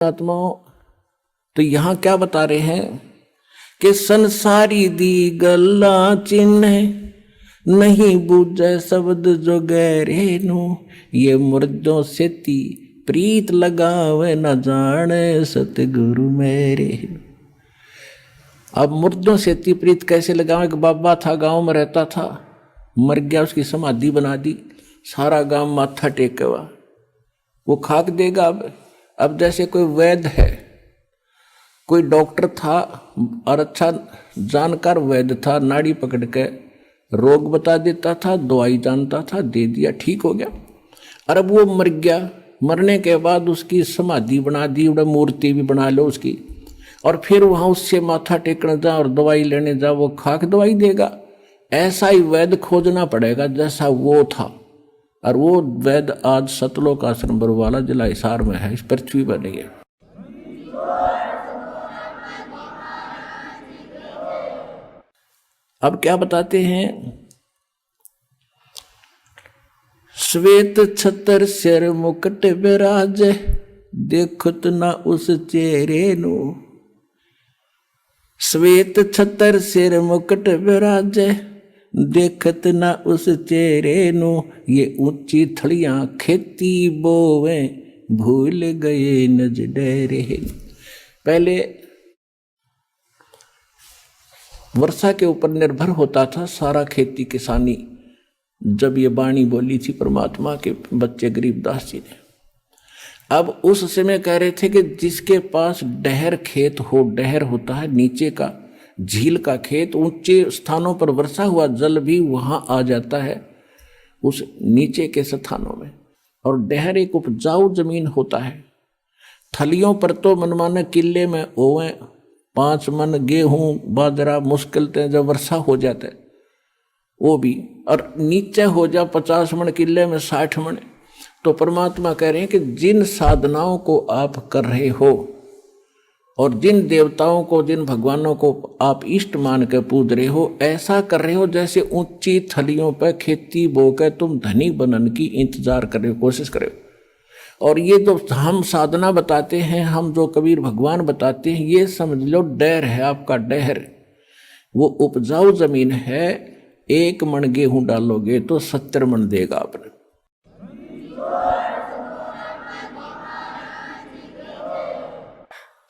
आत्माओं, तो यहाँ क्या बता रहे हैं कि संसारी दी गल्ला चिन्ह नहीं बूझे शब्द जो गहरे नु, ये मुर्दों से ती प्रीत लगावे न जाने सतगुरु मेरे। अब मुर्दों से ती प्रीत कैसे लगावे? एक बाबा था, गांव में रहता था, मर गया, उसकी समाधि बना दी, सारा गांव माथा टेकेवा, वो खाक देगा। अब जैसे कोई वैद्य है, कोई डॉक्टर था और अच्छा जानकार वैद्य था, नाड़ी पकड़ के रोग बता देता था, दवाई जानता था, दे दिया, ठीक हो गया। और अब वो मर गया, मरने के बाद उसकी समाधि बना दी, मूर्ति भी बना लो उसकी, और फिर वहाँ उससे माथा टेकने जा और दवाई लेने जा, वो खाक दवाई देगा। ऐसा ही वैद्य खोजना पड़ेगा जैसा वो था। और वो वैद्य आज सतलोक आश्रम बरवाला जिला हिसार में है, इस पृथ्वी पर नहीं है। अब क्या बताते हैं? श्वेत छतर सिर मुकुट विराज, देखत ना उस चेहरे नु। श्वेत छतर सिर मुकुट विराज, देखत ना उस चेहरे नु। ये ऊंची थड़ियां खेती बोवे, भूल गए नज डेरे। पहले वर्षा के ऊपर निर्भर होता था सारा खेती किसानी। जब ये बाणी बोली थी परमात्मा के बच्चे गरीबदास जी ने, अब उस समय कह रहे थे कि जिसके पास डहर खेत हो, डहर होता है नीचे का झील का खेत, ऊंचे स्थानों पर वर्षा हुआ जल भी वहां आ जाता है उस नीचे के स्थानों में। और डहर एक उपजाऊ जमीन होता है। थलियों पर तो मनमाने किले में ओवे 5 मन गेहूं बाजरा मुश्किल थे, जब वर्षा हो जाता है वो भी, और नीचे हो जा 50 मन किले में 60 मन। तो परमात्मा कह रहे हैं कि जिन साधनाओं को आप कर रहे हो और जिन देवताओं को, जिन भगवानों को आप इष्ट मान के पूज रहे हो, ऐसा कर रहे हो जैसे ऊंची थलियों पर खेती बो के तुम धनी बनने की इंतजार कर रहे हो, कोशिश कर रहे हो। और ये जो हम साधना बताते हैं, हम जो कबीर भगवान बताते हैं, ये समझ लो डहर है आपका, डहर वो उपजाऊ जमीन है। 1 मन गेहूं डालोगे तो 70 मन देगा आपने।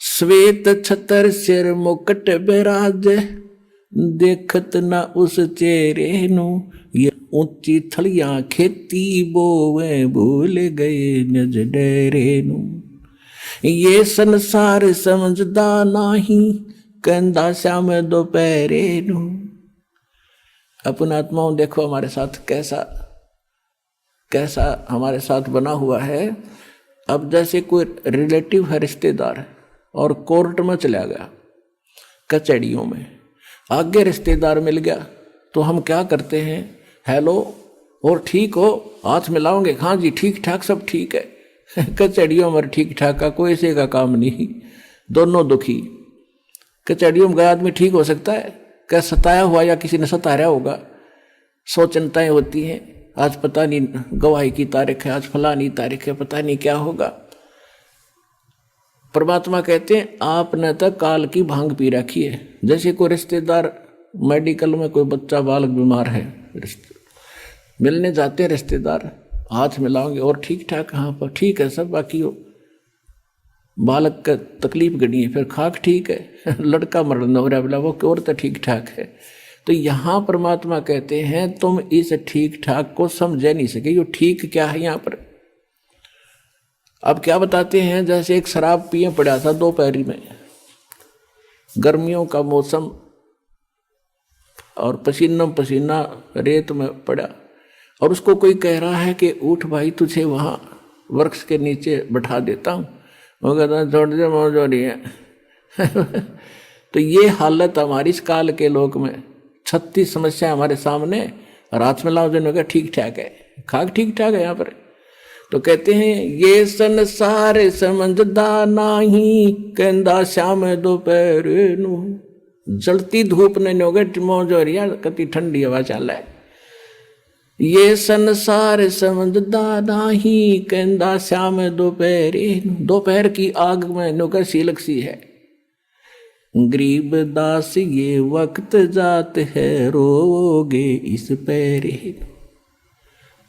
श्वेत छतर सिर मुकुट विराज, देखत ना उस चेहरे नु। ये ऊंची थलियां खेती बोवे, भूल गए नज डेरे नु। ये संसार समझदा नाही, कहंदा श्याम दोपहरे नु। अपन आत्माओं देखो हमारे साथ कैसा हमारे साथ बना हुआ है। अब जैसे कोई रिलेटिव है, रिश्तेदार है, और कोर्ट में चला गया, कचहरियों में आगे रिश्तेदार मिल गया, तो हम क्या करते हैं? हेलो, और ठीक हो? हाथ मिलाओगे? हाँ जी ठीक ठाक, सब ठीक है। कचहरियों में ठीक ठाक का कोई से का काम नहीं, दोनों दुखी। कचहरियों में गया आदमी ठीक हो सकता है क्या? सताया हुआ या किसी ने सताया होगा, 100 चिंताएं होती हैं। आज पता नहीं गवाही की तारीख है, आज फलानी तारीख है, पता नहीं क्या होगा। परमात्मा कहते हैं आपने तो काल की भांग पी रखी है। जैसे कोई रिश्तेदार मेडिकल में, कोई बच्चा बालक बीमार है, मिलने जाते हैं रिश्तेदार, हाथ मिलाओगे और ठीक ठाक, हाँ पर ठीक है सब, बाकी हो बालक का तकलीफ गड़ी है, फिर खाक ठीक है, लड़का मरण हो रहा बोला वो और तो ठीक ठाक है। तो यहाँ परमात्मा कहते हैं तुम इस ठीक ठाक को समझ नहीं सके, ये ठीक क्या है यहाँ पर। अब क्या बताते हैं? जैसे एक शराब पिए पड़ा था दोपहरी में, गर्मियों का मौसम, और पसीना पसीना रेत में पड़ा, और उसको कोई कह रहा है कि उठ भाई तुझे वहाँ वृक्ष के नीचे बैठा देता हूँ। वो कहता है छोड़ दे, मौज हो रही है। तो ये हालत हमारी इस काल के लोक में, 36 समस्या हमारे सामने, और हाथ में लाओ जिन्होंने कहा ठीक ठाक है, खाक ठीक ठाक है यहाँ पर। तो कहते हैं ये संसार समझदा नाही, कहंदा श्याम दोपहरे नु। जलती धूप ने नोगे मौज हो रही है, कति ठंडी हवा चल है, ये संसार समझदा नाही, कहंदा श्याम दोपहरे। दोपहर की आग में नौकर सीलक सी है। गरीब दास ये वक्त जात है, रोगे इस पैरे।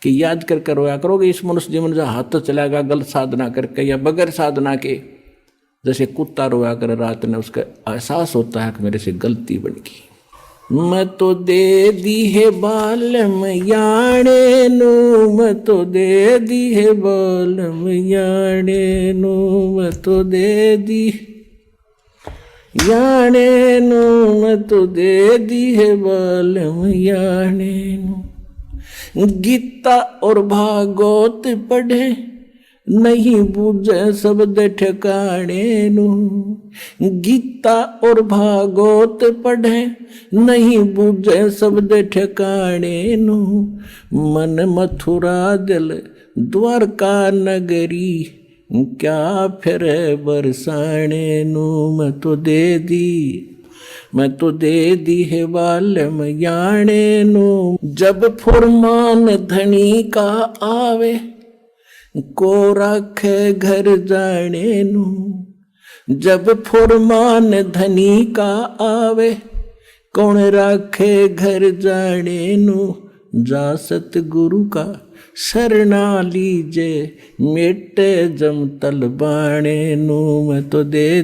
कि याद कर रोया करोगे इस मनुष्य जीवन जो हाथ तो चलाएगा गलत साधना करके या बगैर साधना के। जैसे कुत्ता रोया कर रात में, उसका एहसास होता है कि मेरे से गलती बन गई। मैं तो दे दी है बालम याणे नू, मैं तो दे दी है बालम याणे नू, मैं तो दे दी याणे नू, मैं तो दे दी है बालम याणे नू। गीता और भागवत पढ़े, नहीं बूझे शब्द ठिकाने नू। गीता और भागवत पढ़े, नहीं बूझे शब्द ठिकाने नू। मन मथुरा दिल द्वारका नगरी, क्या फिर बरसाने नू। मैं तो दे दी है बालम याणे नू। जब फुरमान धनी का आवे, को राखे घर जाने नू। जब फुरमान धनी का आवे, कौन राखे घर जाने नू। जा सतगुरु का शरणा लीजे, मेटे जम तल बाणे नू। मैं तो दे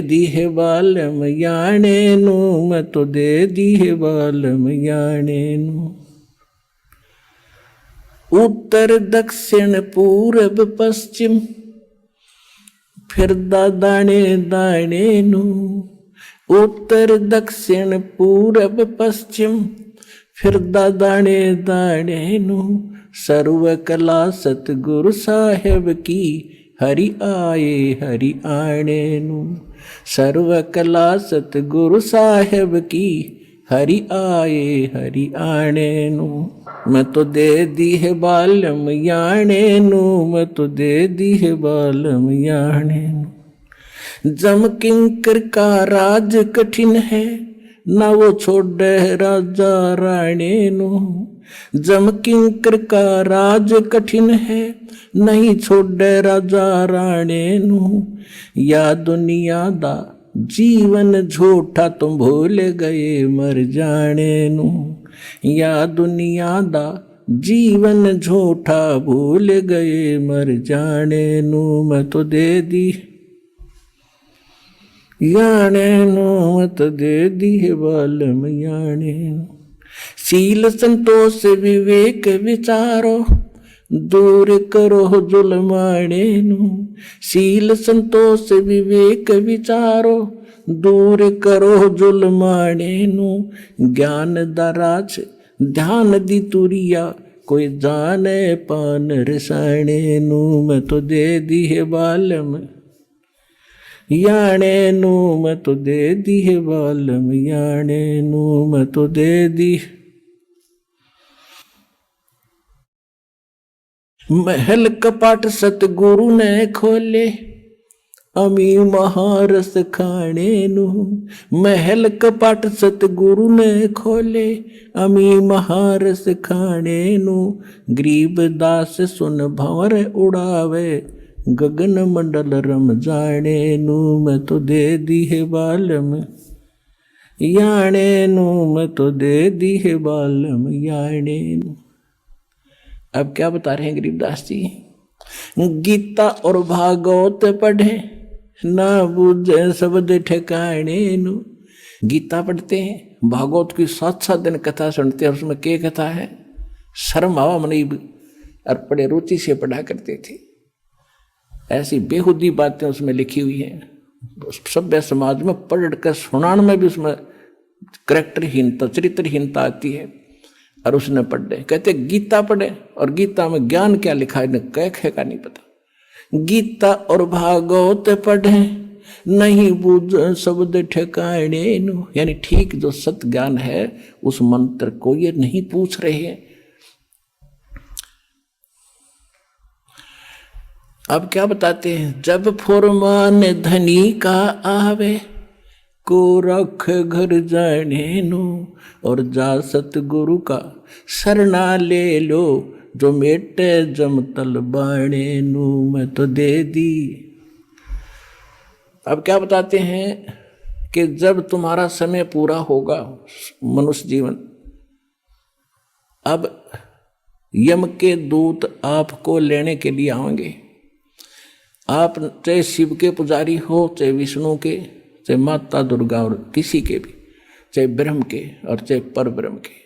दी है बालम याणे नू, मैं तो दे दी है बालम याणे नू। उत्तर दक्षिण पूरब पश्चिम, फिरदा दाणे दाणे नू। उत्तर दक्षिण पूरब पश्चिम, फिरदा दाणे दाणे नू। सर्व कला सतगुरु साहेब की, हरि आणे नू। सर्व कला सतगुरु साहेब की, हरि आणे नू। मैं तो दे दी है बालम याणे नू, मैं तो दे दी है बालम याणे नू। जम किंकर का राज कठिन है, ना वो छोड़े राजा राणे नू। जम किंकर का राज कठिन है, नहीं छोड़े राजा राणे नू। या दुनिया दा जीवन झूठा, तुम भूल गए मर जाने नू। या दुनिया दा जीवन झूठा, भूल गए मर जाने नू। मैं तो दे दी याणे नू, मैं तो दे दी है बालम याणे नू। शील संतोष विवेक विचारो, दूर करो जुल्माणे नू। शील संतोष विवेक विचारो, दूर करो जुल्माणे नू। ज्ञान दराज ध्यान दी तुरिया, कोई जाने पान रसाणे नू। मैं तो दे दी है बालम याणे नू, मैं तो दे दी है बालम याणे नू। मैं तो दे दी। महल कपाट सतगुरु ने खोले, अमी महारस खाने नू। महल कपाट सतगुरु ने खोले, अमी महारस खाने नू। गरीब दास सुन भंवर उड़ावे, गगन मंडल रम जाने नू। मैं तो दे दी है बालम याणे नू, मैं तो दे दी है बालम याणे नू। अब क्या बता रहे हैं गरीबदास जी? गीता और भागवत पढ़े, ना बूझे शब्द ठिकाने नू। गीता पढ़ते हैं, भागवत की 7-7 दिन कथा सुनते हैं। उसमें क्या कथा है? शर्म आवा मनी और बड़े रुचि से पढ़ा करते थे। ऐसी बेहुदी बातें उसमें लिखी हुई हैं। सभ्य समाज में पढ़ कर सुनाने में भी उसमें करैक्टरहीनता, चरित्रहीनता आती है। और उसने पढ़े, कहते गीता पढ़े, और गीता में ज्ञान क्या लिखा है इन्हें कह का नहीं पता। गीता और भागवत पढ़े, नहीं बूझ शब्द ठिकाने नू। यानी ठीक जो सत्य ज्ञान है उस मंत्र को ये नहीं पूछ रहे हैं। अब क्या बताते हैं? जब फुरमान धनी का आवे, को रख घर जाने नु, और जा सतगुरु का शरणा ले लो, जो मेटे जम तल बाणे नु, मैं तो दे दी। अब क्या बताते हैं कि जब तुम्हारा समय पूरा होगा मनुष्य जीवन, अब यम के दूत आपको लेने के लिए आएंगे। आप चाहे शिव के पुजारी हो, चाहे विष्णु के, चाहे माता दुर्गा और किसी के भी, चाहे ब्रह्म के और चाहे पर ब्रह्म के,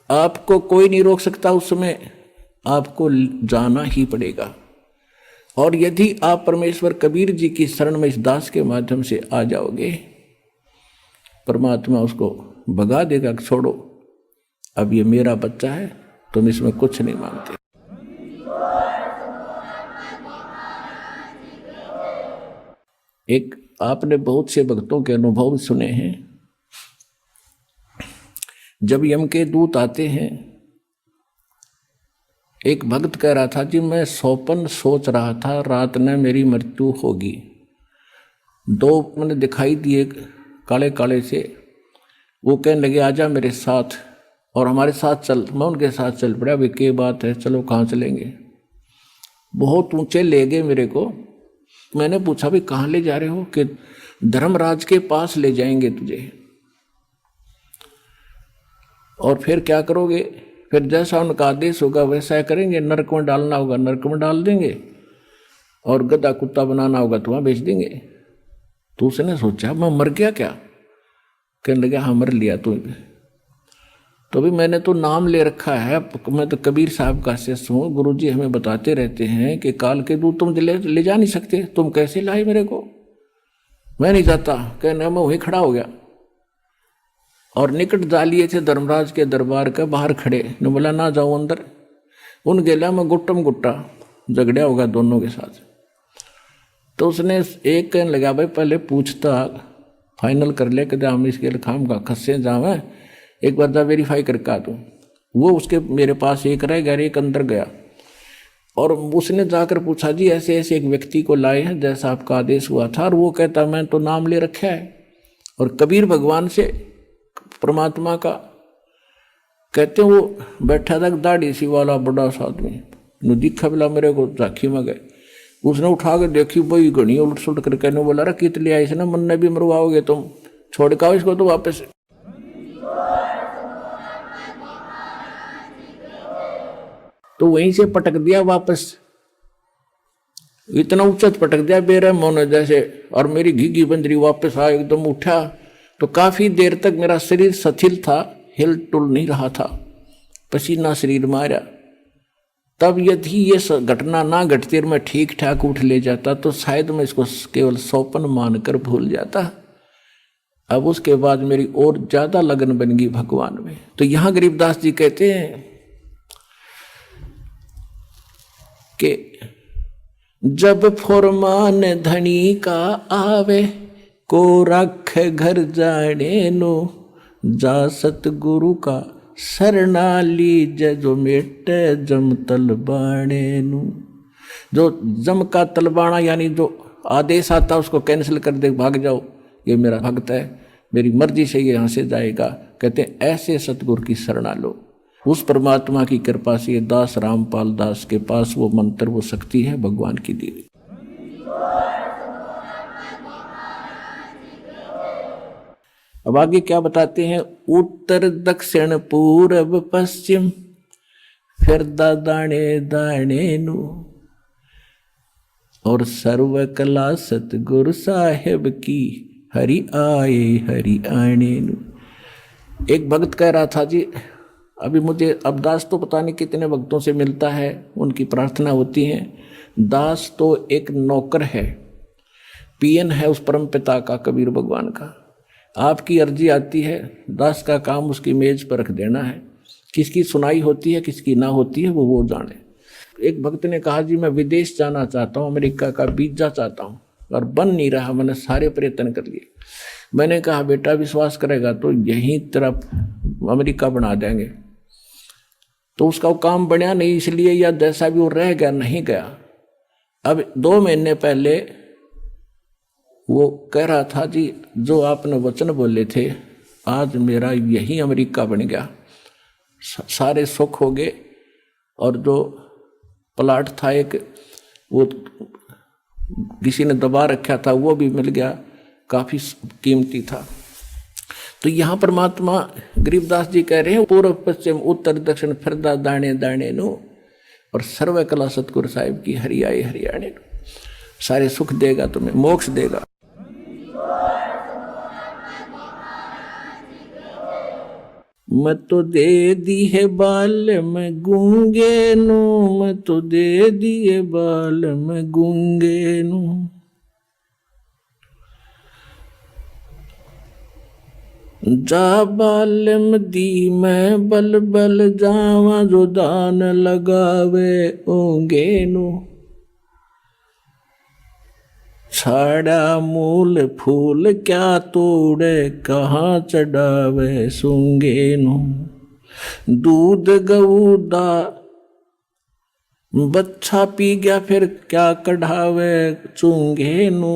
आपको कोई नहीं रोक सकता। उस समय आपको जाना ही पड़ेगा। और यदि आप परमेश्वर कबीर जी की शरण में इस दास के माध्यम से आ जाओगे, परमात्मा उसको भगा देगा, छोड़ो अब ये मेरा बच्चा है, तुम इसमें कुछ नहीं मांगते। एक आपने बहुत से भक्तों के अनुभव सुने हैं। जब यम के दूत आते हैं, एक भक्त कह रहा था जी मैं स्वप्न सोच रहा था रात में मेरी मृत्यु होगी। दो मैंने दिखाई दिए काले काले से, वो कहने लगे आजा मेरे साथ और हमारे साथ चल। मैं उनके साथ चल पड़ा। अभी क्या बात है, चलो कहाँ चलेंगे। बहुत ऊंचे ले गए मेरे को। मैंने पूछा भी कहाँ ले जा रहे हो? कि धर्मराज के पास ले जाएंगे तुझे। और फिर क्या करोगे? फिर जैसा उनका आदेश होगा वैसा करेंगे। नरक में डालना होगा नरक में डाल देंगे, और गधा कुत्ता बनाना होगा तो वहाँ बेच देंगे। तो उसने सोचा मैं मर गया क्या? कहने लगा हाँ मर लिया तू। तो भी मैंने तो नाम ले रखा है, मैं तो कबीर साहब का शिष्य हूँ। गुरुजी हमें बताते रहते हैं कि काल के दूत तुम ले जा नहीं सकते, तुम कैसे लाए मेरे को? मैं नहीं जाता। कहने मैं वहीं खड़ा हो गया और निकट डालिए थे धर्मराज के दरबार का, बाहर खड़े ने बोला ना जाओ अंदर। उन गेला में गुट्टम गुट्टा झगड़ा होगा दोनों के साथ। तो उसने एक कहने लगा भाई पहले पूछता फाइनल कर ले कि हम इसके खाम का खस्से जावे, एक बार जा वेरीफाई करके आ दूँ। वो उसके मेरे पास एक रह गया, एक अंदर गया और उसने जाकर पूछा जी ऐसे ऐसे एक व्यक्ति को लाए हैं जैसा आपका आदेश हुआ था। और वो कहता मैं तो नाम ले रखा है। और कबीर भगवान से परमात्मा का कहते हैं वो बैठा था दाढ़ी सी वाला बड़ा सा आदमी, नु दिखा बिला मेरे को झांकी में गए। उसने उठा के देखी भाई घनी उलट सुलट कर कहने बोला रे कित ले आई ना, मन ने भी मरवाओगे तुम, छोड़ के आओ इसको तो वापस। तो वहीं से पटक दिया वापस, इतना उच्चत पटक दिया बेरहम होने जैसे। और मेरी घीघी बंदरी वापस आ एकदम उठा। तो काफी देर तक मेरा शरीर शिथिल था, हिल टुल नहीं रहा था, पसीना शरीर मारा। तब यदि ये घटना ना घटती और मैं ठीक ठाक उठ ले जाता तो शायद मैं इसको केवल स्वप्न मानकर भूल जाता। अब उसके बाद मेरी और ज्यादा लगन बन गई भगवान में। तो यहां गरीबदास जी कहते हैं कि जब फुरमान धनी का आवे, को रख घर जाने नो, जा सतगुरु का शरणा लीज, जो मेटे जम तलबाणे नु। जो जम का तलबाना यानी जो आदेश आता उसको कैंसिल कर दे, भाग जाओ, ये मेरा भक्त है, मेरी मर्जी से ये यहाँ से जाएगा। कहते हैं ऐसे सतगुरु की शरणा लो। उस परमात्मा की कृपा से दास रामपाल दास के पास वो मंत्र वो शक्ति है भगवान की दी हुई। अब आगे क्या बताते हैं? उत्तर दक्षिण पूर्व पश्चिम फिर दाने दाने नु, और सर्व कला सतगुरु साहेब की, हरि आए हरि आने नु। एक भक्त कह रहा था जी अभी मुझे, अब दास तो पता नहीं कितने भक्तों से मिलता है, उनकी प्रार्थना होती है। दास तो एक नौकर है, पीएन है उस परम पिता का, कबीर भगवान का। आपकी अर्जी आती है, दास का काम उसकी मेज पर रख देना है। किसकी सुनाई होती है किसकी ना होती है वो जाने। एक भक्त ने कहा जी मैं विदेश जाना चाहता हूँ, अमेरिका का वीजा चाहता हूँ, और बन नहीं रहा, मैंने सारे प्रयत्न कर लिए। मैंने कहा बेटा विश्वास करेगा तो यहीं तरफ अमेरिका बना देंगे। तो उसका वो काम बनया नहीं, इसलिए या जैसा भी वो रह गया, नहीं गया। अब 2 महीने पहले वो कह रहा था जी जो आपने वचन बोले थे आज मेरा यही अमेरिका बन गया, सारे सुख हो गए, और जो प्लाट था एक वो किसी ने दबा रखा था वो भी मिल गया, काफी कीमती था। तो यहाँ परमात्मा गरीबदास जी कह रहे हैं पूर्व पश्चिम उत्तर दक्षिण फिरदा दाणे दाणे नो, और सर्व कला सतगुरु साहिब की हरियाए हरियाणे नो, सारे सुख देगा तुम्हें, मोक्ष देगा। मैं तो दे दी है बाल में गूंगे नु, मैं तो दे दिए बाल में गूंगे नु। जा बालम दी मैं बल बल जावा, जो दान लगावे ओंगे नु। छाड़ा मूल फूल क्या तोड़े, कहाँ चढ़ावे सूंगे नु। दूध गऊ दा बच्चा पी गया फिर क्या कढ़ावे चूंगे नु।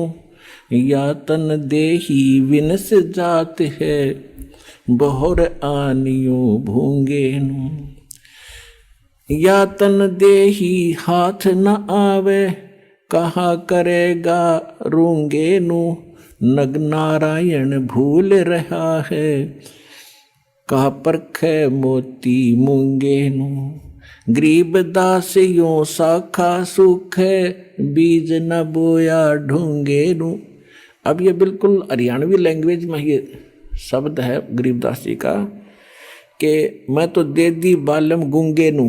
या तन देही विनस जात है, बहुर आनियो भूंगे नु। या तन देही हाथ न आवे, कहा करेगा रूंगे नु। नग नारायण भूल रहा है, कहा परखे मोती मूंगे नु। गरीब दास यों साखा सुख है, बीज न बोया ढूंगे नु। अब ये बिल्कुल हरियाणवी लैंग्वेज में ये शब्द है गरीबदास जी का कि मैं तो दे दी बालम गूंगे नु,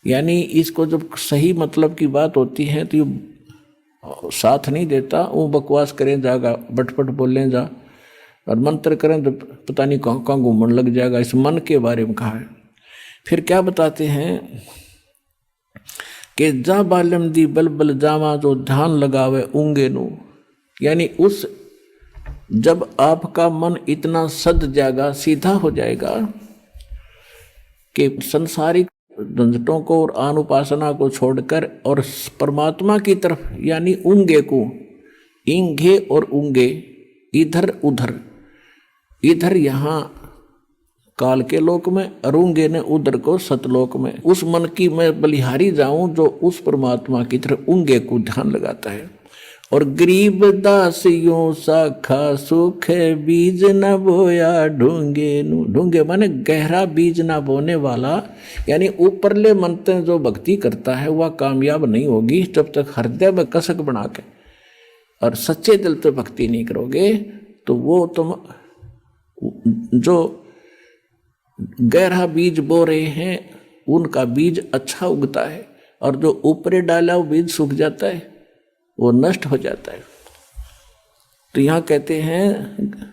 यानी इसको जब सही मतलब की बात होती है तो ये साथ नहीं देता, वो बकवास करें जाएगा, बटपट बोलें जा और मंत्र करें तो पता नहीं कहाँ कहाँ घूमने लग जाएगा। इस मन के बारे में कहा है। फिर क्या बताते हैं कि जा बालम दी बल बल जावा, जो ध्यान लगावे ऊंगे नु, यानी उस जब आपका मन इतना सद जाएगा, सीधा हो जाएगा कि संसारिक झंझटों को और अनुपासना को छोड़कर और परमात्मा की तरफ, यानी ऊंगे को, इंगे और ऊंगे, इधर उधर, इधर यहाँ काल के लोक में, अरूंगे ने उधर को सतलोक में, उस मन की मैं बलिहारी जाऊं जो उस परमात्मा की तरफ ऊंगे को ध्यान लगाता है। और गरीब दास यों साखा सुख है, बीज न बोया ढूंगे नु। ढूंगे माने गहरा बीज ना बोने वाला, यानी ऊपरले मन से जो भक्ति करता है वह कामयाब नहीं होगी जब तक हृदय में कसक बना के और सच्चे दिल से भक्ति नहीं करोगे। तो वो तुम जो गहरा बीज बो रहे हैं उनका बीज अच्छा उगता है, और जो ऊपरे डाला वो बीज सूख जाता है, वो नष्ट हो जाता है। तो यहाँ कहते हैं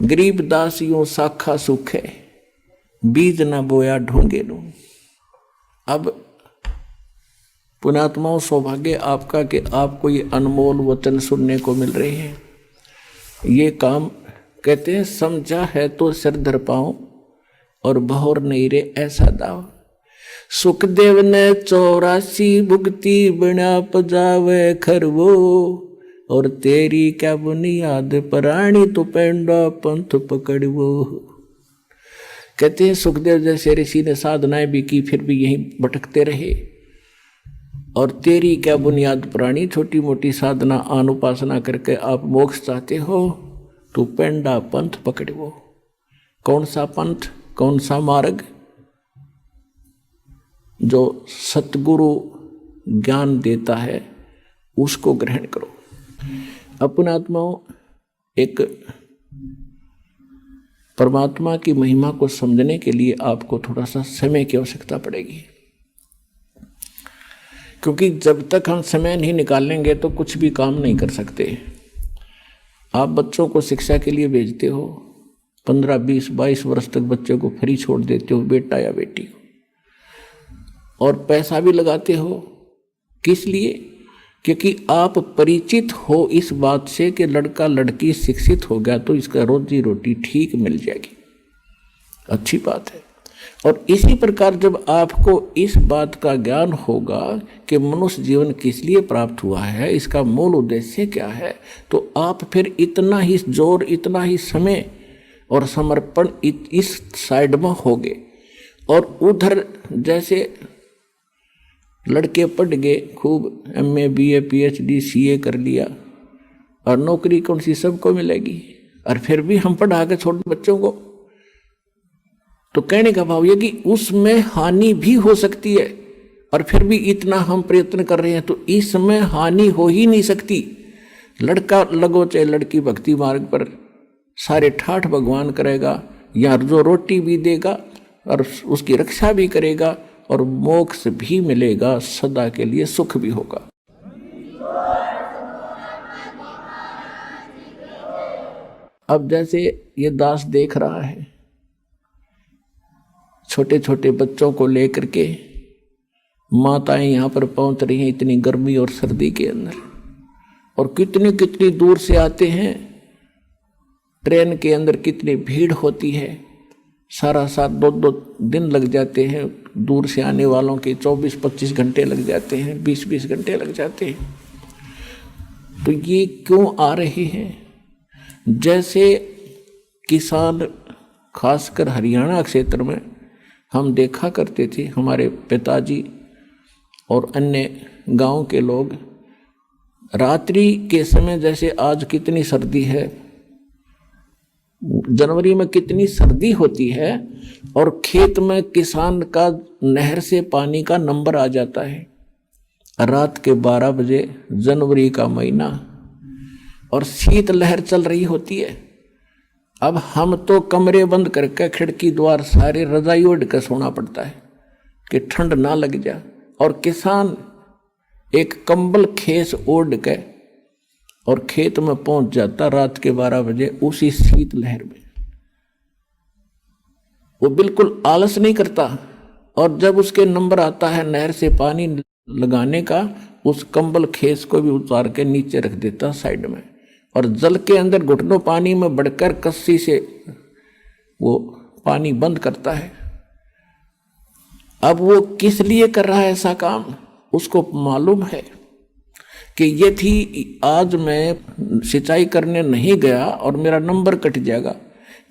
गरीब दास यों साखा सुख है, बीज ना बोया ढूंगे नु। अब पुण्यात्माओं, सौभाग्य आपका कि आपको ये अनमोल वचन सुनने को मिल रहे हैं। ये काम कहते हैं समझा है तो सिर धर पाऊं, और बहुर नहीं रे ऐसा दाव। सुखदेव ने 84 भुगती बिना पजावे खरवो, और तेरी क्या बुनियाद प्राणी तो पेंडा पंथ पकड़वो। कहते हैं सुखदेव जैसे ऋषि ने साधनाएं भी की फिर भी यहीं भटकते रहे, और तेरी क्या बुनियाद प्राणी, छोटी मोटी साधना अनुपासना करके आप मोक्ष चाहते हो तो पेंडा पंथ पकड़वो। कौन सा पंथ, कौन सा मार्ग? जो सतगुरु ज्ञान देता है उसको ग्रहण करो। अपने आत्माओं, एक परमात्मा की महिमा को समझने के लिए आपको थोड़ा सा समय की आवश्यकता पड़ेगी, क्योंकि जब तक हम समय नहीं निकालेंगे तो कुछ भी काम नहीं कर सकते। आप बच्चों को शिक्षा के लिए भेजते हो, 15, 20, 22 वर्ष तक बच्चे को फ्री छोड़ देते हो, बेटा या बेटी को, और पैसा भी लगाते हो। किस लिए? क्योंकि आप परिचित हो इस बात से कि लड़का लड़की शिक्षित हो गया तो इसका रोजी रोटी ठीक मिल जाएगी, अच्छी बात है। और इसी प्रकार जब आपको इस बात का ज्ञान होगा कि मनुष्य जीवन किस लिए प्राप्त हुआ है, इसका मूल उद्देश्य क्या है, तो आप फिर इतना ही जोर, इतना ही समय और समर्पण इस साइड में होगे। और उधर जैसे लड़के पढ़ गए, खूब MA BA PhD CA कर लिया, और नौकरी कौन सी सबको मिलेगी, और फिर भी हम पढ़ा के छोटे बच्चों को, तो कहने का भाव ये कि उसमें हानि भी हो सकती है, और फिर भी इतना हम प्रयत्न कर रहे हैं तो इसमें हानि हो ही नहीं सकती। लड़का लगो चाहे लड़की भक्ति मार्ग पर, सारे ठाठ भगवान करेगा, या जो रोटी भी देगा और उसकी रक्षा भी करेगा, और मोक्ष भी मिलेगा, सदा के लिए सुख भी होगा। अब जैसे ये दास देख रहा है, छोटे छोटे बच्चों को लेकर के माताएं यहाँ पर पहुंच रही हैं इतनी गर्मी और सर्दी के अंदर, और कितनी कितनी दूर से आते हैं। ट्रेन के अंदर कितनी भीड़ होती है, सारा साथ 2-2 दिन लग जाते हैं, दूर से आने वालों के 24-25 घंटे लग जाते हैं, 20-20 घंटे लग जाते हैं। तो ये क्यों आ रहे हैं? जैसे किसान, खासकर हरियाणा क्षेत्र में हम देखा करते थे, हमारे पिताजी और अन्य गांव के लोग, रात्रि के समय जैसे आज कितनी सर्दी है, जनवरी में कितनी सर्दी होती है, और खेत में किसान का नहर से पानी का नंबर आ जाता है रात के 12 बजे, जनवरी का महीना, और शीत लहर चल रही होती है। अब हम तो कमरे बंद करके, खिड़की द्वार सारे रजाई ओढ़ कर सोना पड़ता है कि ठंड ना लग जाए, और किसान एक कंबल खेस ओढ़ के और खेत में पहुंच जाता रात के 12 बजे उसी शीत लहर में। वो बिल्कुल आलस नहीं करता, और जब उसके नंबर आता है नहर से पानी लगाने का, उस कंबल खेस को भी उतार के नीचे रख देता साइड में, और जल के अंदर घुटनों पानी में बढ़कर कस्सी से वो पानी बंद करता है। अब वो किस लिए कर रहा है ऐसा काम? उसको मालूम है कि ये थी, आज मैं सिंचाई करने नहीं गया और मेरा नंबर कट जाएगा,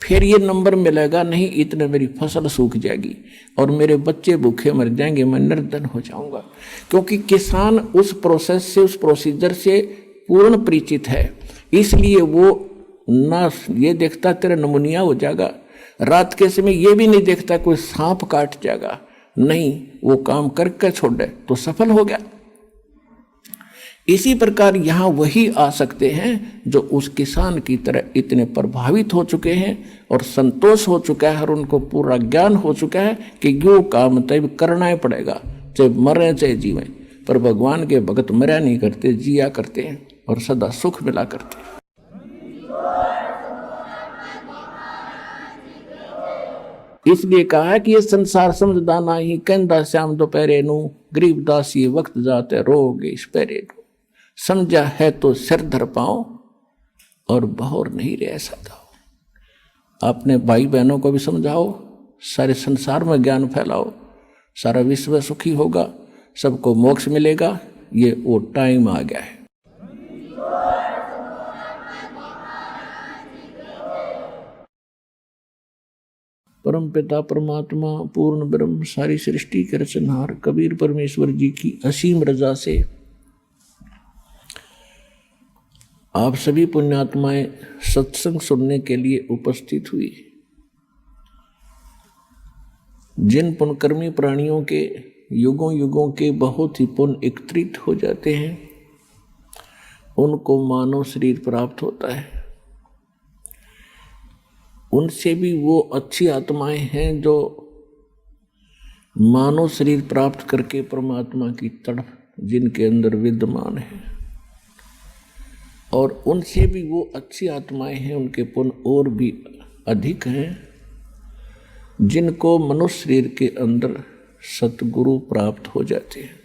फिर ये नंबर मिलेगा नहीं, इतने मेरी फसल सूख जाएगी और मेरे बच्चे भूखे मर जाएंगे, मैं निर्धन हो जाऊंगा। क्योंकि किसान उस प्रोसेस से, उस प्रोसीजर से पूर्ण परिचित है, इसलिए वो ना ये देखता तेरा नमूनिया हो जाएगा, रात के समय ये भी नहीं देखता कोई सांप काट जाएगा, नहीं, वो काम करके छोड़े तो सफल हो गया। इसी प्रकार यहाँ वही आ सकते हैं जो उस किसान की तरह इतने प्रभावित हो चुके हैं और संतोष हो चुका है, और उनको पूरा ज्ञान हो चुका है कि यो काम तब करना ही पड़ेगा, चाहे मरे चाहे जीवें। पर भगवान के भगत मरा नहीं करते, जिया करते हैं और सदा सुख मिला करते हैं। इसलिए कहा है कि ये संसार समझदा नहीं, कहंदा श्याम दोपहरे नू, गरीबदास ये वक्त जाते रोगे इस पैरे नू, समझा है तो सिर धर पाओ और बहोर नहीं रह सकता। अपने भाई बहनों को भी समझाओ, सारे संसार में ज्ञान फैलाओ, सारा विश्व सुखी होगा, सबको मोक्ष मिलेगा। ये वो टाइम आ गया है। परम पिता परमात्मा पूर्ण ब्रह्म सारी सृष्टि के रचनहार कबीर परमेश्वर जी की असीम रजा से आप सभी पुण्यात्माएं सत्संग सुनने के लिए उपस्थित हुई। जिन पुण्यकर्मी प्राणियों के युगों युगों के बहुत ही पुण्य एकत्रित हो जाते हैं, उनको मानव शरीर प्राप्त होता है। उनसे भी वो अच्छी आत्माएं हैं जो मानव शरीर प्राप्त करके परमात्मा की तड़प जिनके अंदर विद्यमान है, और उनसे भी वो अच्छी आत्माएं हैं, उनके पुण्य और भी अधिक हैं, जिनको मनुष्य शरीर के अंदर सतगुरु प्राप्त हो जाते हैं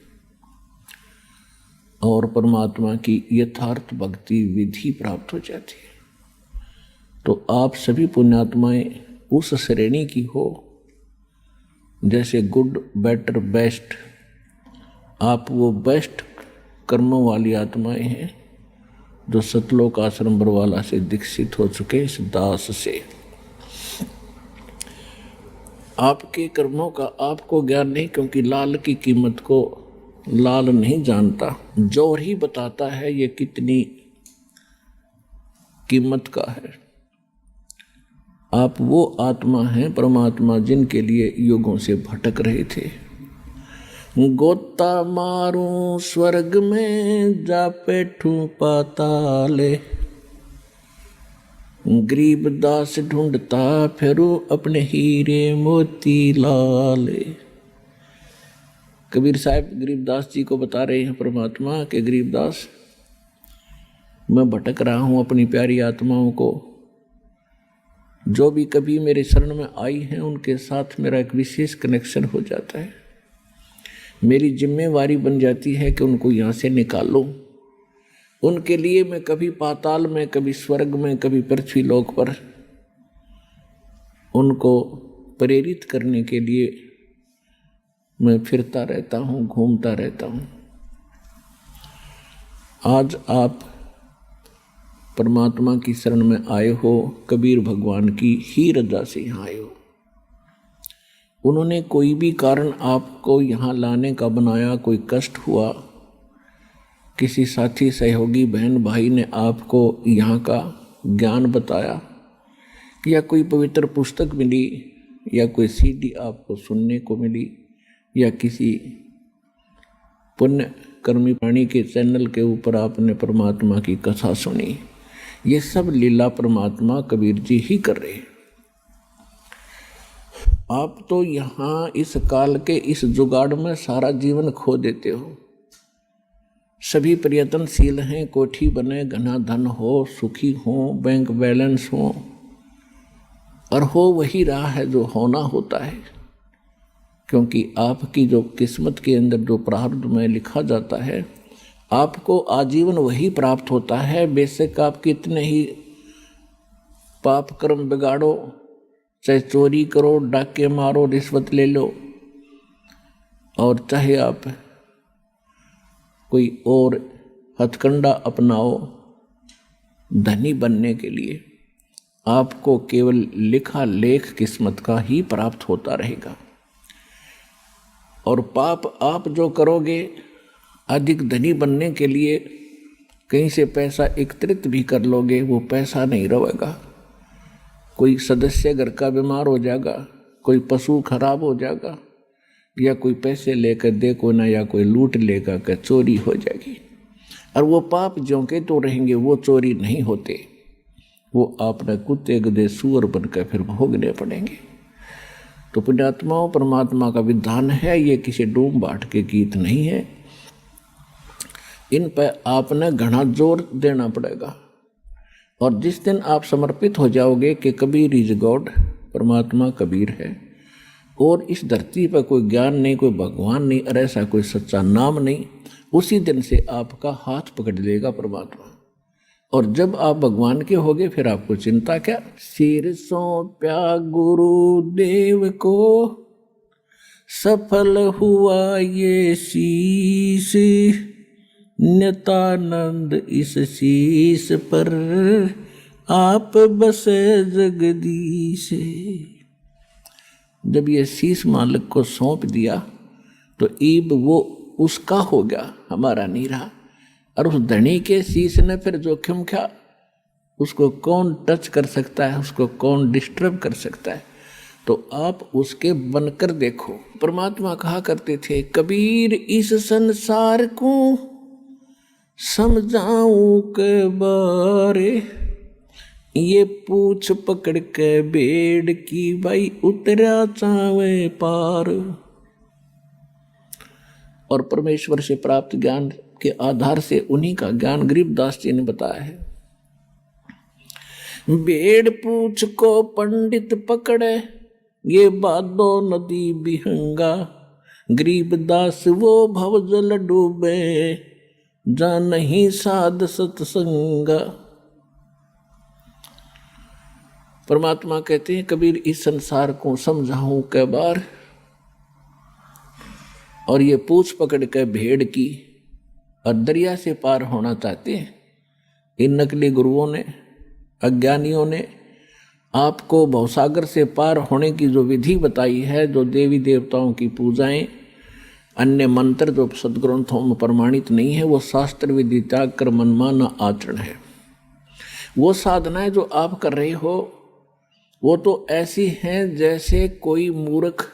और परमात्मा की यथार्थ भक्ति विधि प्राप्त हो जाती है। तो आप सभी पुण्यात्माएं उस श्रेणी की हो जैसे गुड, बेटर, बेस्ट, आप वो बेस्ट कर्मों वाली आत्माएं हैं जो सतलोक आश्रम बरवाला से दीक्षित हो चुके इस दास से। आपके कर्मों का आपको ज्ञान नहीं, क्योंकि लाल की कीमत को लाल नहीं जानता, जोर ही बताता है ये कितनी कीमत का है। आप वो आत्मा हैं, परमात्मा, जिनके लिए युगों से भटक रहे थे। गोता मारूं स्वर्ग में, जा बैठूं पाताले, गरीब दास ढूंढता फिरूं अपने हीरे मोती लाले। कबीर साहब गरीबदास जी को बता रहे हैं परमात्मा के, गरीबदास मैं भटक रहा हूं अपनी प्यारी आत्माओं को, जो भी कभी मेरे शरण में आई हैं उनके साथ मेरा एक विशेष कनेक्शन हो जाता है। मेरी जिम्मेवारी बन जाती है कि उनको यहाँ से निकालूं। उनके लिए मैं कभी पाताल में, कभी स्वर्ग में, कभी पृथ्वी लोक पर उनको प्रेरित करने के लिए मैं फिरता रहता हूँ, घूमता रहता हूँ। आज आप परमात्मा की शरण में आए हो, कबीर भगवान की ही रजा से यहाँ आए हो। उन्होंने कोई भी कारण आपको यहाँ लाने का बनाया, कोई कष्ट हुआ, किसी साथी सहयोगी बहन भाई ने आपको यहाँ का ज्ञान बताया, या कोई पवित्र पुस्तक मिली, या कोई सीडी आपको सुनने को मिली, या किसी पुण्य कर्मी प्राणी के चैनल के ऊपर आपने परमात्मा की कथा सुनी, ये सब लीला परमात्मा कबीर जी ही कर रहे हैं। आप तो यहाँ इस काल के इस जुगाड़ में सारा जीवन खो देते हो। सभी प्रयत्नशील हैं, कोठी बने, घना धन हो, सुखी हो, बैंक बैलेंस हो, और हो वही रहा है जो होना होता है, क्योंकि आपकी जो किस्मत के अंदर जो प्रारब्ध में लिखा जाता है, आपको आजीवन वही प्राप्त होता है। बेशक आप कितने ही पाप कर्म बिगाड़ो, चाहे चोरी करो, डाके मारो, रिश्वत ले लो, और चाहे आप कोई और हथकंडा अपनाओ धनी बनने के लिए, आपको केवल लिखा लेख किस्मत का ही प्राप्त होता रहेगा। और पाप आप जो करोगे, अधिक धनी बनने के लिए कहीं से पैसा एकत्रित भी कर लोगे, वो पैसा नहीं रहेगा। कोई सदस्य घर का बीमार हो जाएगा, कोई पशु खराब हो जाएगा, या कोई पैसे लेकर देखो ना, या कोई लूट लेगा कि चोरी हो जाएगी, और वो पाप ज्यों के तो रहेंगे, वो चोरी नहीं होते, वो आपने कुत्ते गधे सूअर बनकर फिर भोगने पड़ेंगे। तो पुण्यात्माओं, परमात्मा का विधान है, ये किसी डूम बाट के गीत नहीं है। इन पर आपने घना जोर देना पड़ेगा। और जिस दिन आप समर्पित हो जाओगे कि कबीर इज गॉड, परमात्मा कबीर है, और इस धरती पर कोई ज्ञान नहीं, कोई भगवान नहीं, और ऐसा कोई सच्चा नाम नहीं, उसी दिन से आपका हाथ पकड़ लेगा परमात्मा। और जब आप भगवान के होगे, फिर आपको चिंता क्या। सिर सौंप्या गुरुदेव को, सफल हुआ ये शीश, नित्यानंद इस शीश पर आप बसे जगदीश। जब ये शीश मालिक को सौंप दिया तो ईब वो उसका हो गया, हमारा नहीं रहा। और उस धनी के शीश ने फिर जोखिम क्या, उसको कौन टच कर सकता है, उसको कौन डिस्टर्ब कर सकता है। तो आप उसके बनकर देखो। परमात्मा कहा करते थे, कबीर इस संसार को समझाऊं के बारे, ये पूछ पकड़ के बेड़ की भाई उतरा चावे पार। और परमेश्वर से प्राप्त ज्ञान के आधार से उन्हीं का ज्ञान गरीबदास जी ने बताया है। बेड़ पूछ को पंडित पकड़े, ये बादो नदी बिहंगा, गरीबदास वो भवजल डूबे, जा नहीं साध सत्संगा। परमात्मा कहते हैं, कबीर इस संसार को समझाऊं कै बार, और ये पूछ पकड़ के भेड़ की और दरिया से पार होना चाहते हैं। इन नकली गुरुओं ने, अज्ञानियों ने आपको भवसागर से पार होने की जो विधि बताई है, जो देवी देवताओं की पूजाएं, अन्य मंत्र जो सदग्रंथों में प्रमाणित नहीं है, वो शास्त्र विधि त्याग कर मनमाना आचरण है। वो साधनाएं जो आप कर रहे हो वो तो ऐसी हैं जैसे कोई मूर्ख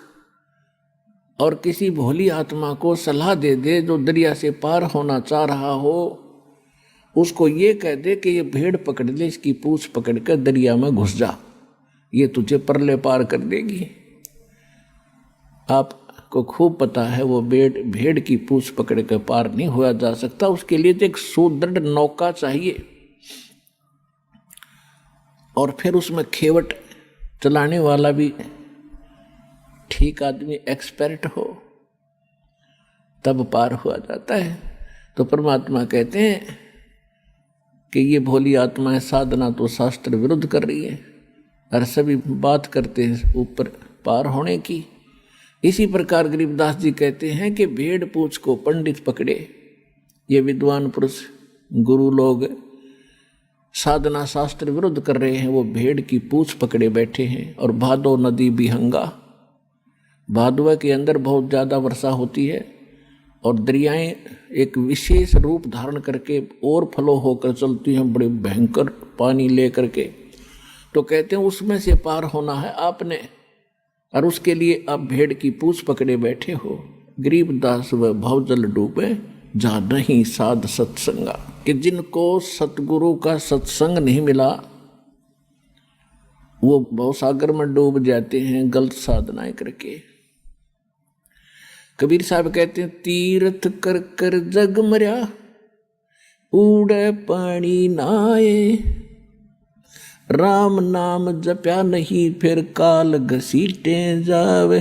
और किसी भोली आत्मा को सलाह दे दे जो दरिया से पार होना चाह रहा हो, उसको ये कह दे कि ये भेड़ पकड़ ले, इसकी पूंछ पकड़ कर दरिया में घुस जा, ये तुझे परले पार कर देगी। आपको खूब पता है वो भेड़ की पूंछ पकड़ कर पार नहीं हुआ जा सकता। उसके लिए तो एक सुदृढ़ नौका चाहिए और फिर उसमें खेवट चलाने वाला भी ठीक आदमी, एक्सपर्ट हो, तब पार हुआ जाता है। तो परमात्मा कहते हैं कि ये भोली आत्माएं साधना तो शास्त्र विरुद्ध कर रही है और सभी बात करते हैं ऊपर पार होने की। इसी प्रकार गरीबदास जी कहते हैं कि भेड़ पूछ को पंडित पकड़े, ये विद्वान पुरुष गुरु लोग साधना शास्त्र विरुद्ध कर रहे हैं, वो भेड़ की पूंछ पकड़े बैठे हैं। और भादो नदी बिहंगा, भादवा के अंदर बहुत ज़्यादा वर्षा होती है और दरियाएं एक विशेष रूप धारण करके और फ्लो होकर चलती हैं, बड़े भयंकर पानी ले करके। तो कहते हैं उसमें से पार होना है आपने, और उसके लिए आप भेड़ की पूंछ पकड़े बैठे हो। गरीबदास व भवजल डूबे जा नहीं साध सत्संगा, कि जिनको सतगुरु का सत्संग नहीं मिला वो भवसागर में डूब जाते हैं गलत साधनाएं करके। कबीर साहब कहते हैं तीर्थ कर कर जग मर्या, उड़े पानी नाए, राम नाम जप्या नहीं फिर काल घसीटे जावे।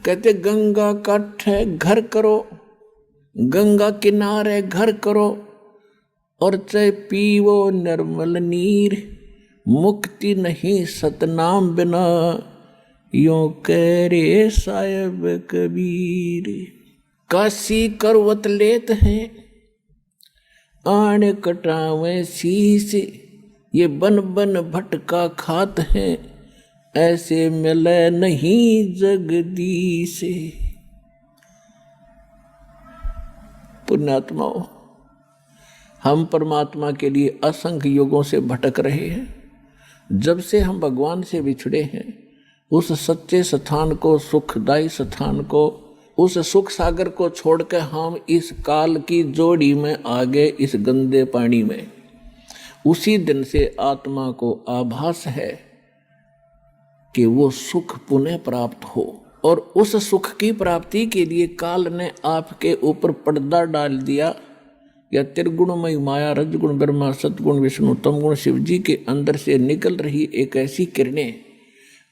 कहते गंगा काठे घर करो, गंगा किनारे घर करो, और चाहे पीवो निर्मल नीर, मुक्ति नहीं सतनाम बिना, यों कह रे साहिब कबीर। काशी करवत लेत हैं आण कटावे शीश, ये बन बन भटका खात हैं, ऐसे मिले नहीं जगदीश। पुण्यात्माओं, हम परमात्मा के लिए असंख्य युगों से भटक रहे हैं। जब से हम भगवान से बिछड़े हैं, उस सच्चे स्थान को, सुखदायी स्थान को, उस सुख सागर को छोड़कर हम इस काल की जोड़ी में आ गए, इस गंदे पानी में। उसी दिन से आत्मा को आभास है कि वो सुख पुनः प्राप्त हो, और उस सुख की प्राप्ति के लिए काल ने आपके ऊपर पर्दा डाल दिया, या त्रिगुणमयी माया, रजगुण ब्रह्मा, सतगुण विष्णु, तमगुण शिव जी के अंदर से निकल रही एक ऐसी किरणें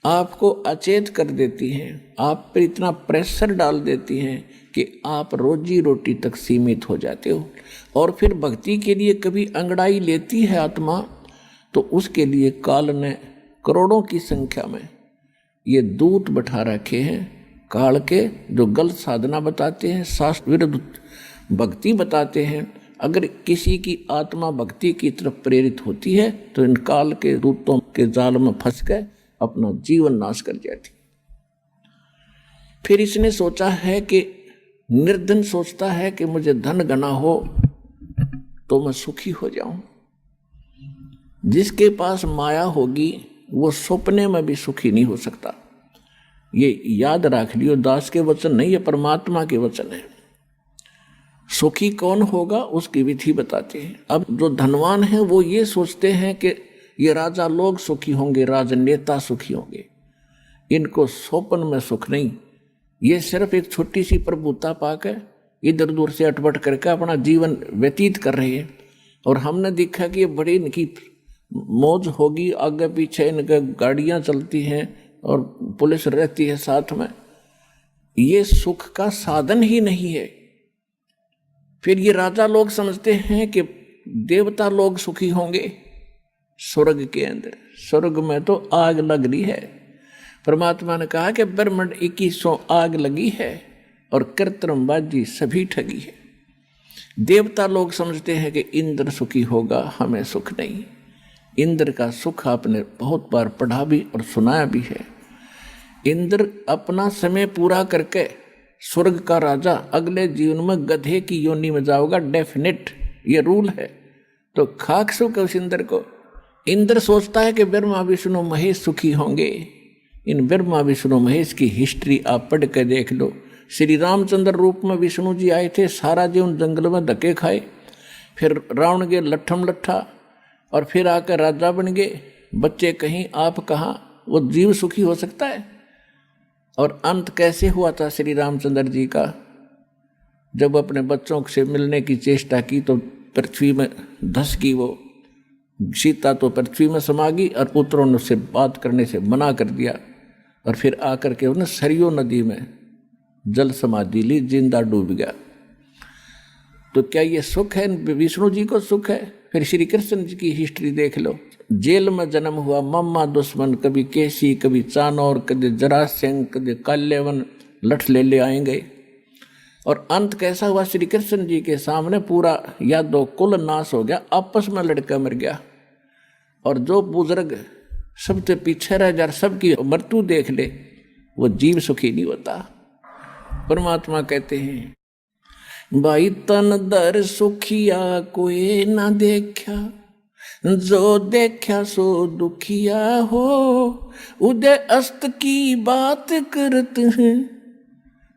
आपको अचेत कर देती हैं, आप पर इतना प्रेशर डाल देती हैं कि आप रोजी रोटी तक सीमित हो जाते हो। और फिर भक्ति के लिए कभी अंगड़ाई लेती है आत्मा, तो उसके लिए काल ने करोड़ों की संख्या में ये दूत बैठा रखे हैं काल के, जो गलत साधना बताते हैं, शास्त्र विरुद्ध भक्ति बताते हैं। अगर किसी की आत्मा भक्ति की तरफ प्रेरित होती है तो इन काल के दूतों के जाल में फंस गए अपना जीवन नाश कर जाती। फिर इसने सोचा है कि निर्धन सोचता है कि मुझे धन घना हो तो मैं सुखी हो जाऊं। जिसके पास माया होगी वो सपने में भी सुखी नहीं हो सकता। ये याद रख लियो, दास के वचन नहीं, ये परमात्मा के वचन है। सुखी कौन होगा उसकी विधि बताते हैं। अब जो धनवान है वो ये सोचते हैं कि ये राजा लोग सुखी होंगे, राजनेता सुखी होंगे, इनको स्वप्न में सुख नहीं, ये सिर्फ एक छोटी सी प्रभुता पाकर इधर उधर से अटपट करके अपना जीवन व्यतीत कर रहे हैं। और हमने देखा कि ये बड़ी इनकी मौज होगी, आगे पीछे इनके गाड़ियां चलती हैं और पुलिस रहती है साथ में। ये सुख का साधन ही नहीं है। फिर ये राजा लोग समझते हैं कि देवता लोग सुखी होंगे स्वर्ग के अंदर। स्वर्ग में तो आग लग रही है। परमात्मा ने कहा कि ब्रह्मांड 2100 आग लगी है, और कृत्रिमबाजी सभी ठगी है। देवता लोग समझते हैं कि इंद्र सुखी होगा, हमें सुख नहीं। इंद्र का सुख आपने बहुत बार पढ़ा भी और सुनाया भी है। इंद्र अपना समय पूरा करके स्वर्ग का राजा अगले जीवन में गधे की योनि में जाओगा, डेफिनेट, ये रूल है। तो खाक सुख उस इंद्र को। इंद्र सोचता है कि ब्रह्मा विष्णु महेश सुखी होंगे। इन ब्रह्मा विष्णु महेश की हिस्ट्री आप पढ़ के देख लो। श्री रामचंद्र रूप में विष्णु जी आए थे, सारा जीवन जंगल में धक्के खाए, फिर रावण के लट्ठम लट्ठा, और फिर आकर राजा बन गए। बच्चे कहीं आप कहाँ, वो जीव सुखी हो सकता है? और अंत कैसे हुआ था श्री रामचंद्र जी का? जब अपने बच्चों से मिलने की चेष्टा की तो पृथ्वी में धस गई वो सीता, तो पृथ्वी में समा गई और पुत्रों ने उससे बात करने से मना कर दिया। और फिर आकर के उन्हें सरयू नदी में जल समाधि ली, जिंदा डूब गया। तो क्या ये सुख है? विष्णु जी को सुख है? फिर श्री कृष्ण जी की हिस्ट्री देख लो। जेल में जन्म हुआ, मम्मा दुश्मन, कभी केसी, कभी चानौर, कभी जरासंध, कभी काल्यवन, लठ ले आएंगे। और अंत कैसा हुआ? श्री कृष्ण जी के सामने पूरा यादव कुल नाश हो गया, आपस में लड़का मर गया। और जो बुजुर्ग सबसे पीछे रह जा, सबकी मृत्यु देख ले, वो जीव सुखी नहीं होता। परमात्मा कहते हैं भाई तन दर सुखिया कोई ना देखा, जो देखा सो दुखिया हो, उदय अस्त की बात करते हैं,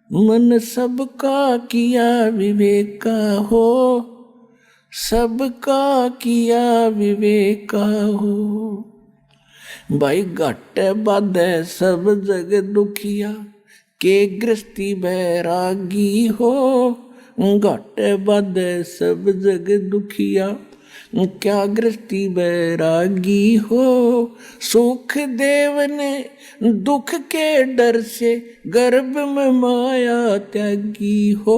मन सबका किया विवेका हो, सबका किया विवेका हो। भाई घाटे बाधे सब जग दुखिया, के गृहस्थी बैरागी हो, घाटे बाधे सब जग दुखिया, क्या गृहस्थी बैरागी हो। सुख देव ने दुख के डर से गर्भ में माया त्यागी हो,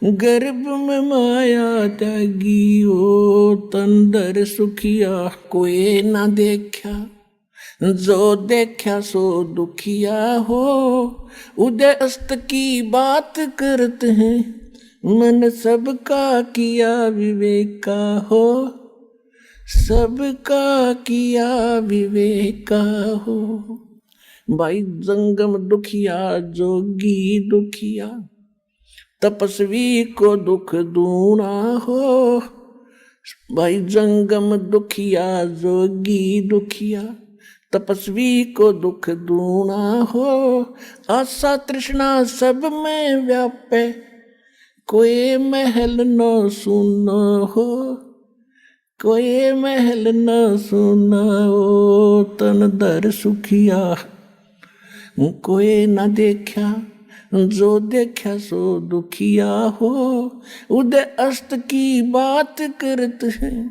गर्भ में माया त्यागी हो। तंदर सुखिया कोई ना देखा, जो देखा सो दुखिया हो, उदय अस्त की बात करते हैं, मन सबका किया विवेका हो, सबका किया विवेका हो। भाई जंगम दुखिया जोगी दुखिया, तपस्वी को दुख दूना हो। भाई जंगम दुखिया जोगी दुखिया, तपस्वी को दुख दूना हो। आशा तृष्णा सब में व्यापे, कोई महल न सुना हो, कोई महल न सुना हो। तन दर सुखिया कोई न देखा, जो देखा सो दुखिया हो, उदय अस्त की बात करते हैं,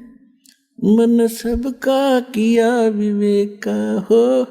मन सबका किया विवेका हो।